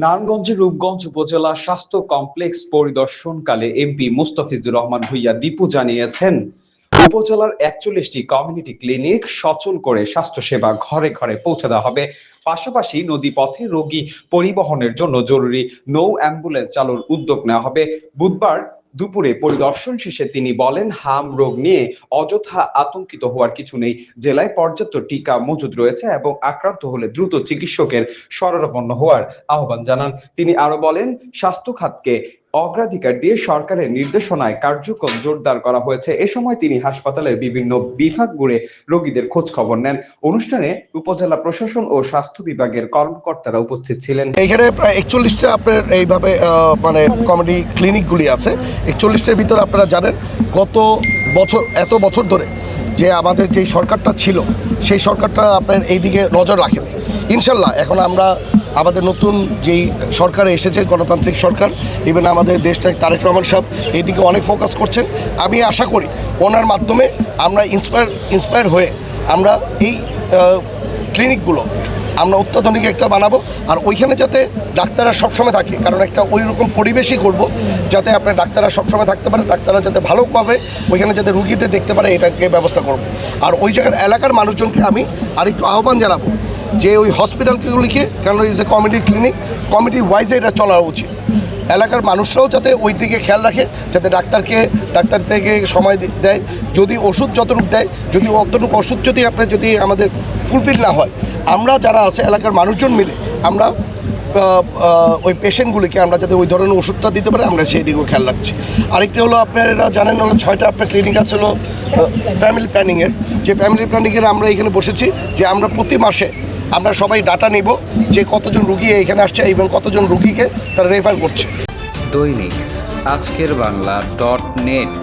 নারায়ণগঞ্জের রূপগঞ্জ উপজেলা স্বাস্থ্য কমপ্লেক্স পরিদর্শনকালে এমপি মুস্তাফিজুর রহমান ভূঁইয়া দীপু জানিয়েছেন, উপজেলার ৪১টি কমিউনিটি ক্লিনিক সচল করে স্বাস্থ্যসেবা ঘরে ঘরে পৌঁছে দেওয়া হবে। পাশাপাশি নদীপথে রোগী পরিবহনের জন্য জরুরি নৌ অ্যাম্বুলেন্স চালুর উদ্যোগ নেওয়া হবে। বুধবার দুপুরে পরিদর্শন শেষে তিনি বলেন, হাম রোগ নিয়ে অযথা আতঙ্কিত হওয়ার কিছু নেই। জেলায় পর্যাপ্ত টিকা মজুদ রয়েছে এবং আক্রান্ত হলে দ্রুত চিকিৎসকের শরণাপন্ন হওয়ার আহ্বান জানান। তিনি আরো বলেন, স্বাস্থ্য খাতকে অগ্রাধিকার দিয়ে সরকারের নির্দেশনায় কার্যক্রম জোরদার করা হয়েছে। এ সময় তিনি হাসপাতালের বিভিন্ন বিভাগ ঘুরে রোগীদের খোঁজ খবর নেন। অনুষ্ঠানে উপজেলা প্রশাসন ও স্বাস্থ্য বিভাগের কর্মকর্তারা উপস্থিত ছিলেন। এখানে প্রায় ৪১টা আপনার এইভাবে মানে কমিউনিটি ক্লিনিকগুলি আছে। ৪১টার ভিতরে আপনারা জানেন গত বছর এত বছর ধরে যে আমাদের যেই সরকারটা ছিল সেই সরকারটা আপনার এই দিকে নজর রাখেনি। ইনশাল্লাহ এখন আমরা আমাদের নতুন যেই সরকার এসেছে, গণতান্ত্রিক সরকার, ইভেন আমাদের দেশটা তারেক রহমান সাহেব এইদিকে অনেক ফোকাস করছেন। আমি আশা করি ওনার মাধ্যমে আমরা ইন্সপায়ার হয়ে আমরা এই ক্লিনিকগুলো আমরা অত্যাধুনিক একটা বানাবো, আর ওইখানে যাতে ডাক্তাররা সবসময় থাকে, কারণ একটা ওই রকম পরিবেশই করব যাতে আপনার ডাক্তাররা সবসময় থাকতে পারে, ডাক্তাররা যাতে ভালোভাবে ওইখানে যাতে রুগীদের দেখতে পারে এটাকে ব্যবস্থা করব। আর ওই জায়গার এলাকার মানুষজনকে আমি আরেকটু আহ্বান জানাবো যে ওই হসপিটালগুলিকে, কারণ is a community clinic, community ওয়াইজে এটা চলা উচিত। এলাকার মানুষরাও যাতে ওই দিকে খেয়াল রাখে, যাতে ডাক্তার থেকে সময় দেয়, যদি ওষুধ যতটুকু দেয়, যদি অতটুকু ওষুধ যদি আপনার যদি আমাদের ফুলফিল না হয়, আমরা যারা আছে এলাকার মানুষজন মিলে আমরা ওই পেশেন্টগুলিকে আমরা যাতে ওই ধরনের ওষুধটা দিতে পারে আমরা সেই দিকেও খেয়াল রাখছি। আরেকটি হলো আপনারা জানেন হলো 6টা আপনার ক্লিনিক আছে হলো ফ্যামিলি প্ল্যানিংয়ের। যে ফ্যামিলি প্ল্যানিংয়ের আমরা এখানে বসেছি যে আমরা প্রতি মাসে আমরা সবাই ডাটা নিব যে কতজন রুগী এখানে আসছে এবং কতজন রুগীকে তারা রেফার করছে। দৈনিক আজকের বাংলা .net